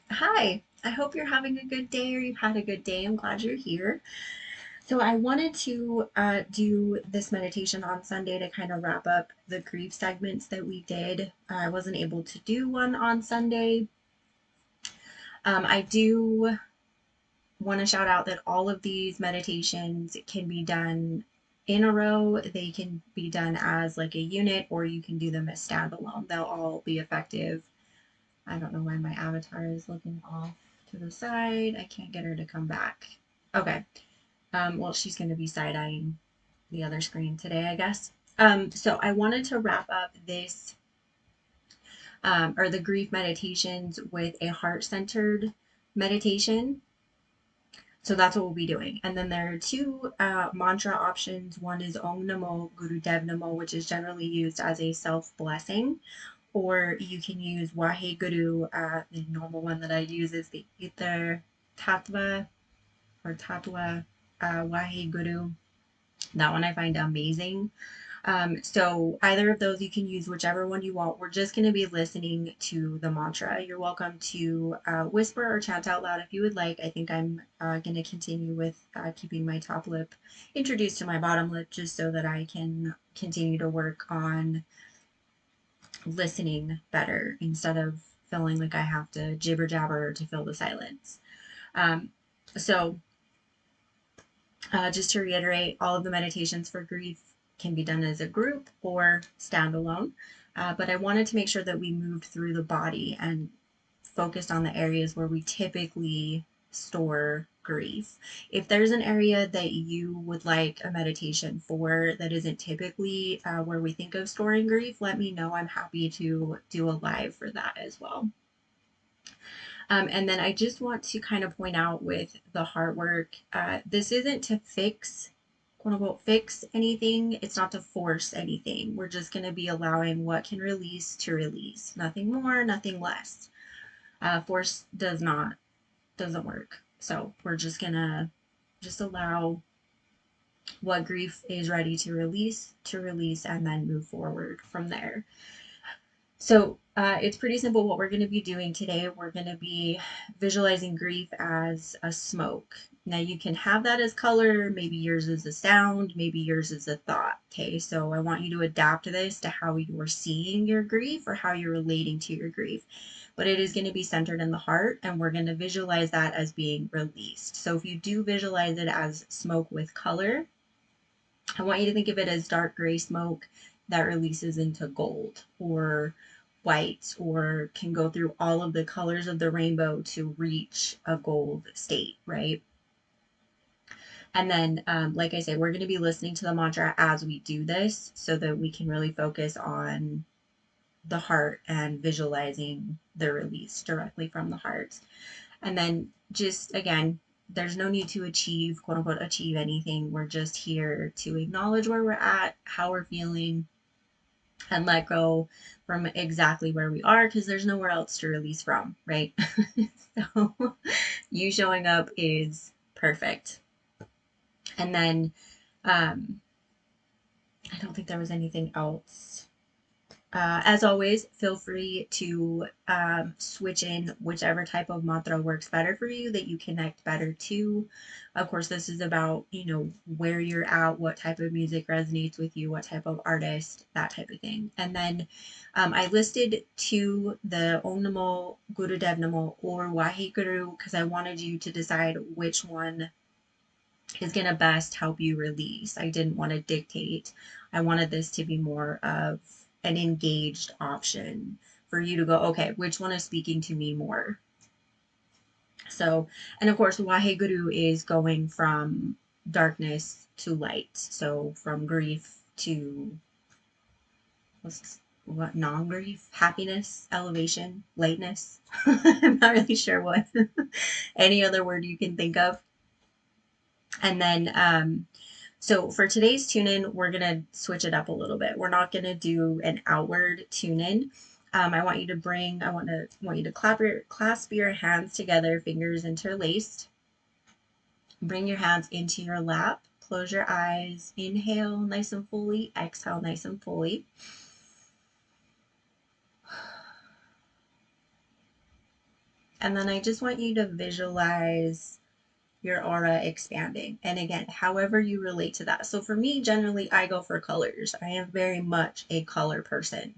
Hi, I hope you're having a good day or you've had a good day. I'm glad you're here. So, I wanted to do this meditation on Sunday to kind of wrap up the grief segments that we did. I wasn't able to do one on Sunday. I do want to shout out that all of these meditations can be done in a row. They can be done as like a unit, or you can do them as standalone. They'll all be effective. I don't know why my avatar is looking off to the side. I can't get her to come back. Okay. Well, she's going to be side-eyeing the other screen today, I guess. So I wanted to wrap up this or the grief meditations with a heart-centered meditation. So that's what we'll be doing. And then there are two mantra options. One is Om Namo Guru Dev Namo, which is generally used as a self-blessing, or you can use Wahe Guru. The normal one that I use is the Ether Tattva or Tatwa Wahe Guru. That one I find amazing. So either of those, you can use whichever one you want. We're just going to be listening to the mantra. You're welcome to whisper or chant out loud if you would like. I think I'm going to continue with keeping my top lip introduced to my bottom lip just so that I can continue to work on listening better instead of feeling like I have to jibber jabber to fill the silence. Um, so just to reiterate, all of the meditations for grief can be done as a group or standalone. But I wanted to make sure that we moved through the body and focused on the areas where we typically store grief. If there's an area that you would like a meditation for that isn't typically where we think of storing grief, let me know. I'm happy to do a live for that as well. And then I just want to kind of point out with the heart work, this isn't to fix, quote unquote, fix anything. It's not to force anything. We're just going to be allowing what can release to release. Nothing more, nothing less. Force doesn't work. So we're just going to just allow what grief is ready to release, and then move forward from there. So it's pretty simple what we're going to be doing today. We're going to be visualizing grief as a smoke. Now you can have that as color, maybe yours is a sound, maybe yours is a thought. Okay, so I want you to adapt this to how you're seeing your grief or how you're relating to your grief. But it is going to be centered in the heart, and we're going to visualize that as being released. So if you do visualize it as smoke with color, I want you to think of it as dark gray smoke that releases into gold or white, or can go through all of the colors of the rainbow to reach a gold state, right? And then, like I said, we're going to be listening to the mantra as we do this so that we can really focus on the heart and visualizing the release directly from the heart. And then just again, there's no need to achieve, quote unquote, achieve anything. We're just here to acknowledge where we're at, how we're feeling, and let go from exactly where we are because there's nowhere else to release from, right? So you showing up is perfect. And then I don't think there was anything else. As always, feel free to switch in whichever type of mantra works better for you, that you connect better to. Of course, this is about, where you're at, what type of music resonates with you, what type of artist, that type of thing. And then I listed the Om Namo Guru Dev Namo or Wahe Guru because I wanted you to decide which one is going to best help you release. I didn't want to dictate. I wanted this to be more of an engaged option for you to go, okay, which one is speaking to me more? So, and of course, Wahe Guru is going from darkness to light. So from grief to what non-grief, happiness, elevation, lightness. I'm not really sure what any other word you can think of. And then so for today's tune-in, we're going to switch it up a little bit. We're not going to do an outward tune-in. I want you to clasp your hands together, fingers interlaced. Bring your hands into your lap. Close your eyes. Inhale nice and fully. Exhale nice and fully. And then I just want you to visualize your aura expanding. And again, however you relate to that. So for me, generally, I go for colors. I am very much a color person.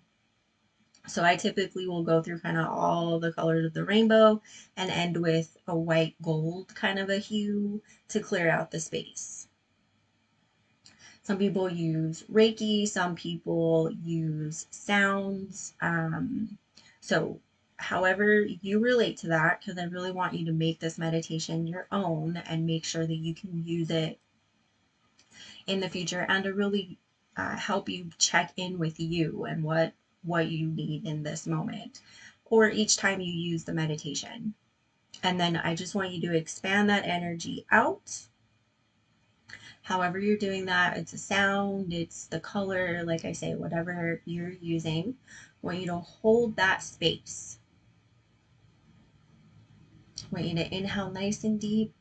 So I typically will go through kind of all the colors of the rainbow and end with a white gold kind of a hue to clear out the space. Some people use Reiki, some people use sounds. So however you relate to that, because I really want you to make this meditation your own and make sure that you can use it in the future and to really help you check in with you and what you need in this moment or each time you use the meditation. And then I just want you to expand that energy out. However you're doing that, it's a sound, it's the color, like I say, whatever you're using. I want you to hold that space. I want you to inhale nice and deep,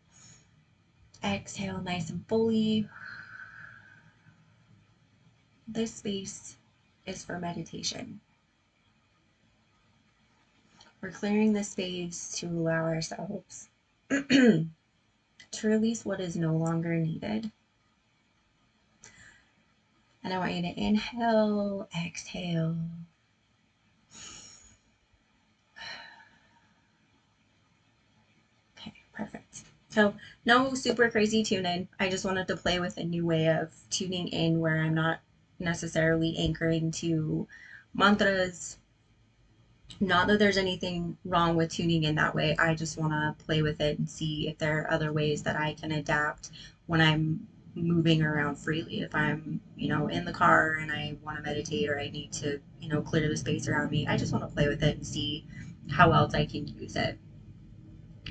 exhale nice and fully. This space is for meditation. We're clearing the space to allow ourselves to release what is no longer needed. And I want you to inhale, exhale. Okay, perfect. So no super crazy tune in. I just wanted to play with a new way of tuning in where I'm not necessarily anchoring to mantras. Not that there's anything wrong with tuning in that way. I just want to play with it and see if there are other ways that I can adapt when I'm moving around freely. If I'm, in the car and I want to meditate or I need to, clear the space around me, I just want to play with it and see how else I can use it.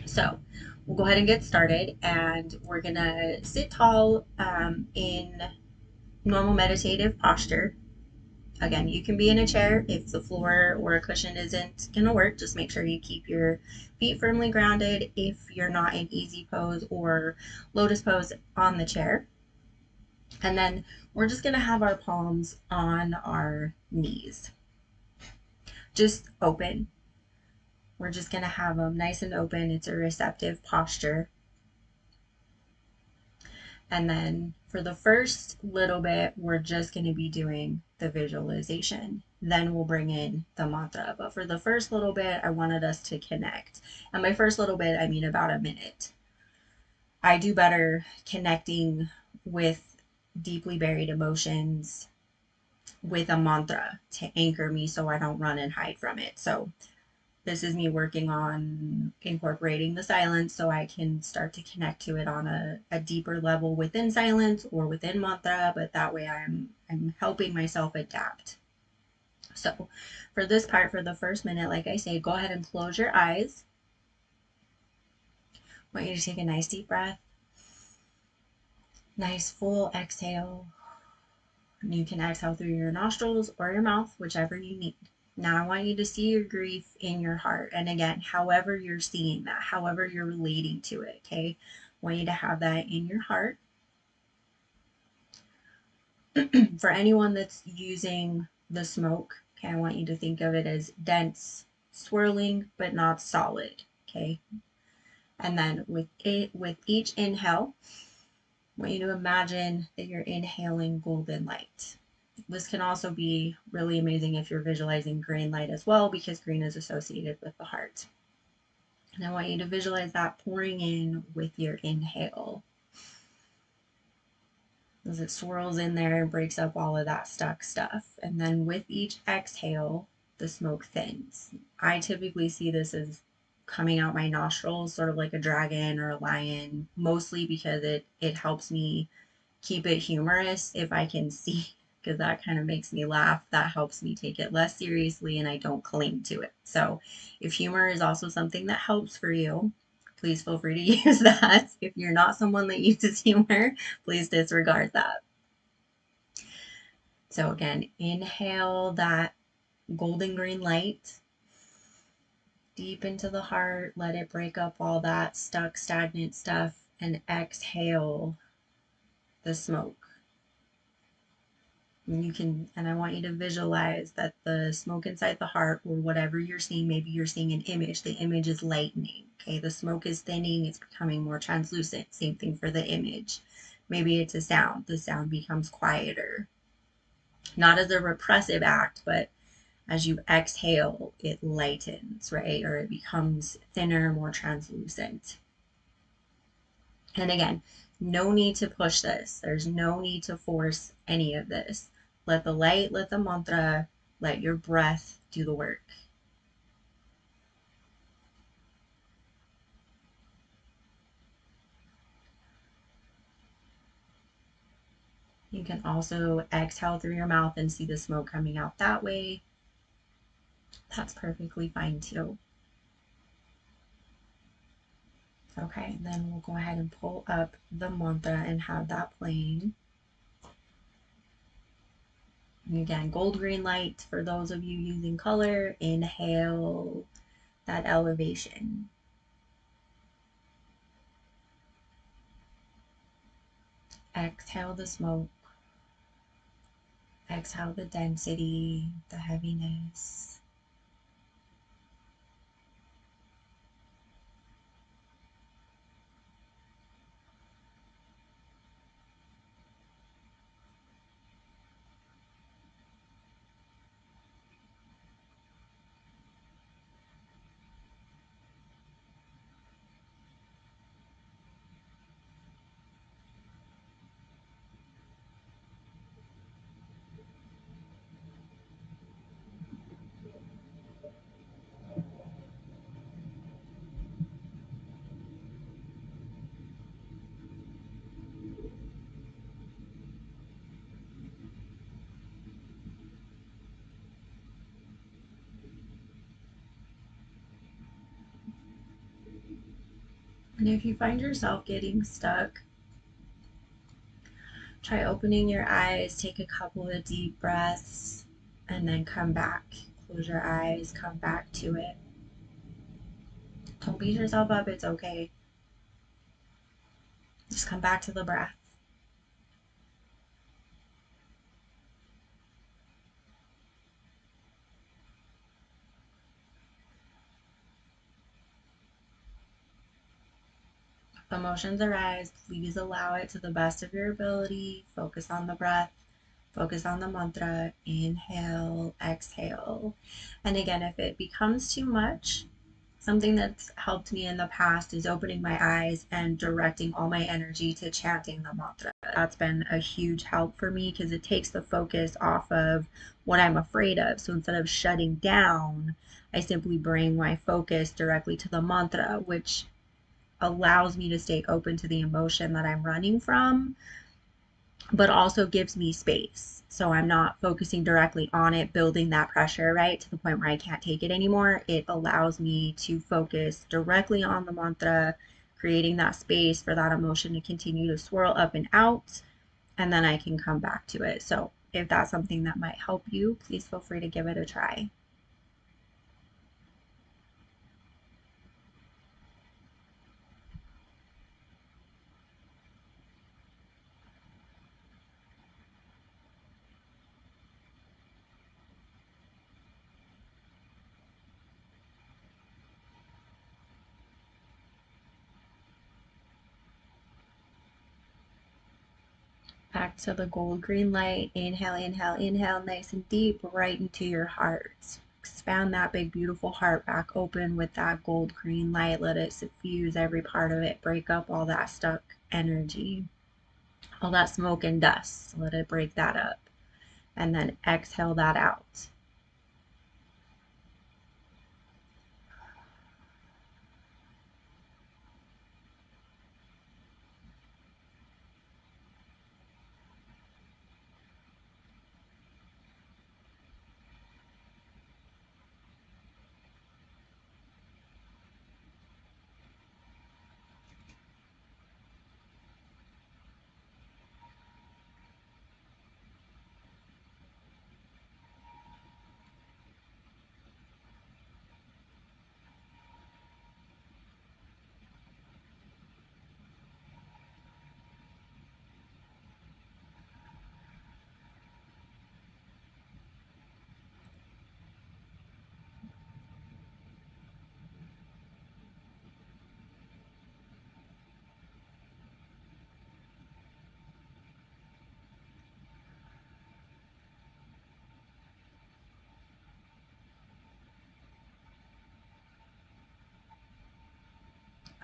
So we'll go ahead and get started, and we're going to sit tall in normal meditative posture. Again, you can be in a chair if the floor or a cushion isn't going to work. Just make sure you keep your feet firmly grounded if you're not in easy pose or lotus pose on the chair. And then we're just going to have our palms on our knees, just open. We're just going to have them nice and open. It's a receptive posture. And then for the first little bit, we're just going to be doing the visualization. Then we'll bring in the mantra. But for the first little bit, I wanted us to connect. And by first little bit, I mean about a minute. I do better connecting with deeply buried emotions with a mantra to anchor me so I don't run and hide from it. So this is me working on incorporating the silence so I can start to connect to it on a deeper level within silence or within mantra, but that way I'm helping myself adapt. So for this part, for the first minute, like I say, go ahead and close your eyes. I want you to take a nice deep breath. Nice full exhale. You can exhale through your nostrils or your mouth, whichever you need. Now I want you to see your grief in your heart. And again, however you're seeing that, however you're relating to it, okay? I want you to have that in your heart. For anyone that's using the smoke, okay, I want you to think of it as dense, swirling, but not solid, okay? And then with each inhale, I want you to imagine that you're inhaling golden light. This can also be really amazing if you're visualizing green light as well, because green is associated with the heart. And I want you to visualize that pouring in with your inhale. As it swirls in there and breaks up all of that stuck stuff. And then with each exhale, the smoke thins. I typically see this as coming out my nostrils, sort of like a dragon or a lion, mostly because it helps me keep it humorous if I can see, because that kind of makes me laugh. That helps me take it less seriously and I don't cling to it. So if humor is also something that helps for you, please feel free to use that. If you're not someone that uses humor, please disregard that. So again, inhale that golden green light deep into the heart. Let it break up all that stuck, stagnant stuff, and exhale the smoke. And I want you to visualize that the smoke inside the heart, or whatever you're seeing, maybe you're seeing an image, the image is lightening. Okay, the smoke is thinning, it's becoming more translucent. Same thing for the image. Maybe it's a sound, the sound becomes quieter. Not as a repressive act, but as you exhale, it lightens, right? Or it becomes thinner, more translucent. And again, no need to push this. There's no need to force any of this. Let the light, let the mantra, let your breath do the work. You can also exhale through your mouth and see the smoke coming out that way. That's perfectly fine too. Okay, then we'll go ahead and pull up the mantra and have that playing. And again, gold green light for those of you using color. Inhale that elevation. Exhale the smoke. Exhale the density, the heaviness. And if you find yourself getting stuck, try opening your eyes, take a couple of deep breaths, and then come back. Close your eyes, come back to it. Don't beat yourself up, it's okay. Just come back to the breath. If emotions arise, please allow it to the best of your ability. Focus on the breath. Focus on the mantra. Inhale, exhale. And again, if it becomes too much, something that's helped me in the past is opening my eyes and directing all my energy to chanting the mantra. That's been a huge help for me because it takes the focus off of what I'm afraid of. So instead of shutting down, I simply bring my focus directly to the mantra, which allows me to stay open to the emotion that I'm running from, but also gives me space. So I'm not focusing directly on it, building that pressure, right, to the point where I can't take it anymore. It allows me to focus directly on the mantra, creating that space for that emotion to continue to swirl up and out, and then I can come back to it. So if that's something that might help you, please feel free to give it a try. Back to the gold green light. Inhale, inhale, inhale, nice and deep, right into your heart. Expand that big, beautiful heart back open with that gold green light. Let it suffuse every part of it. Break up all that stuck energy, all that smoke and dust. Let it break that up. And then exhale that out.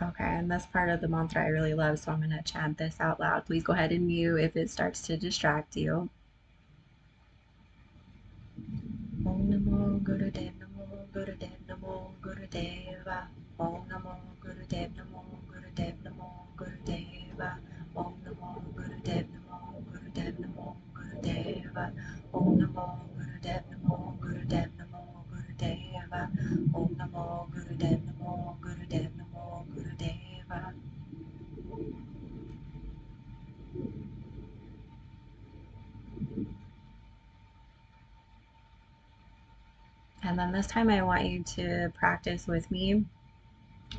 Okay, and this part of the mantra I really love, so I'm going to chant this out loud. Please go ahead and mute if it starts to distract you. Om Namo Gurudev Namo Gurudev Namo Gurudeva. Om Namo Gurudev Namo Gurudev Namo Gurudeva. Om Namo Gurudev Namo Gurudev Namo Gurudeva. Om Namo Gurudev Namo Gurudev Namo Gurudeva. Om Namo Gurudev Namo Gurudev Namo Gurudeva. And then this time I want you to practice with me.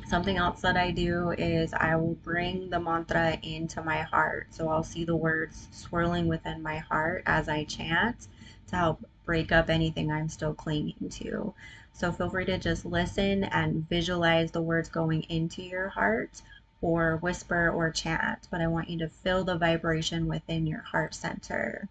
Something else that I do is I will bring the mantra into my heart. So I'll see the words swirling within my heart as I chant to help break up anything I'm still clinging to. So feel free to just listen and visualize the words going into your heart, or whisper or chant, but I want you to feel the vibration within your heart center.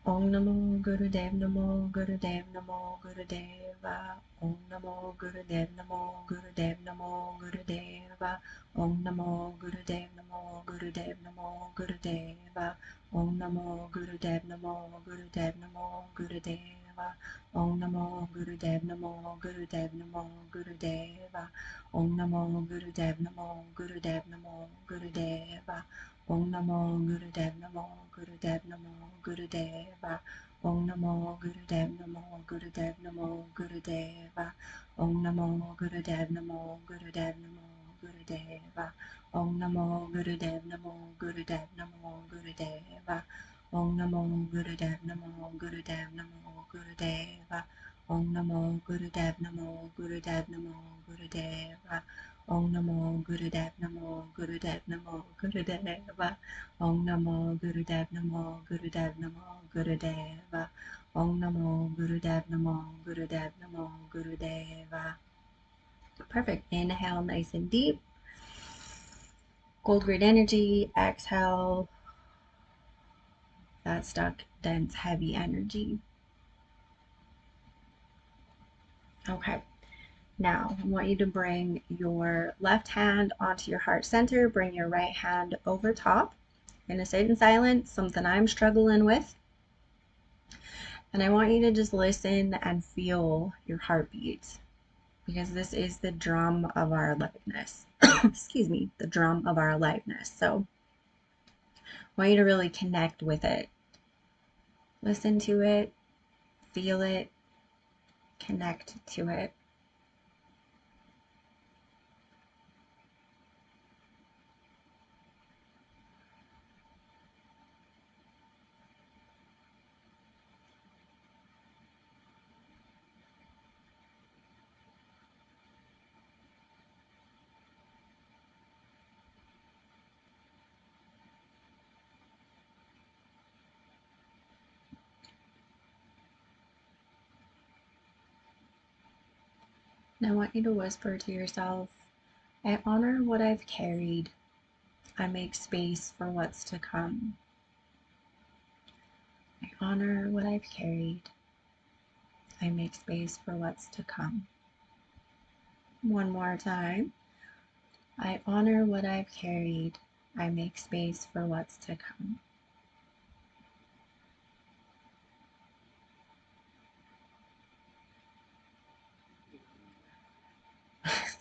Om Namo Gurudev Namo Gurudev Namo Gurudeva. Om Namo Gurudev Namo Gurudev Namo Gurudeva. Om Namo Gurudev Namo Gurudev Namo Gurudeva. Om Namo Gurudev Namo Gurudev Namo Gurudeva. Om Namo Gurudev Namo Gurudev Namo Gurudeva. Om Namo Gurudev Namo Gurudev Namo Gurudeva. Om Namo Gurudev Namo Gurudev Namo Gurudeva. Om Namo Gurudev Namo Gurudev Namo Gurudeva. Om Namo Gurudev Namo Gurudev Namo Gurudeva. Om Namo Gurudev Namo Gurudev Namo Gurudeva. Om Namo Gurudev Namo Gurudev Namo Gurudeva. Om Namo Gurudev Namo Gurudev Namo Gurudeva. Om Namo Gurudev Namo Gurudev Namo Gurudeva. Om Namo Gurudev Namo Gurudev Namo Gurudeva. Om Namo Gurudev Namo Gurudev Namo Gurudeva. Perfect. Inhale nice and deep. Gold grid energy. Exhale that stuck, dense, heavy energy. Okay. Now, I want you to bring your left hand onto your heart center. Bring your right hand over top. You're going to sit in silence, something I'm struggling with. And I want you to just listen and feel your heartbeat, because this is the drum of our aliveness. Excuse me, the drum of our aliveness. So I want you to really connect with it. Listen to it, feel it, connect to it. And I want you to whisper to yourself, I honor what I've carried. I make space for what's to come. I honor what I've carried. I make space for what's to come. One more time. I honor what I've carried. I make space for what's to come.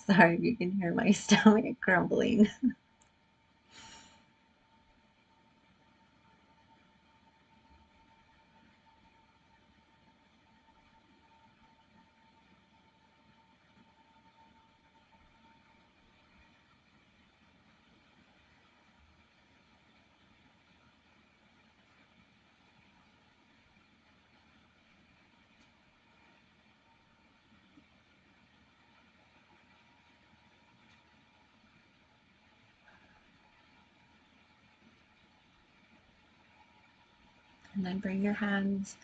Sorry if you can hear my stomach grumbling. And then bring your hands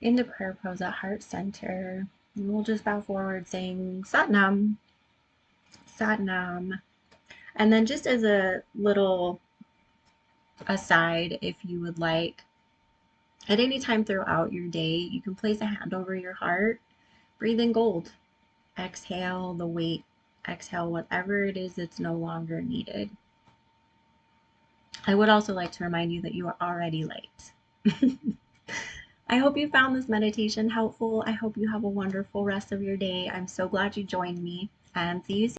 into prayer pose at heart center. And we'll just bow forward saying Sat Nam, Sat Nam. And then just as a little aside, if you would like, at any time throughout your day, you can place a hand over your heart, breathe in gold. Exhale the weight. Exhale whatever it is that's no longer needed. I would also like to remind you that you are already light. I hope you found this meditation helpful. I hope you have a wonderful rest of your day. I'm so glad you joined me, and see you soon.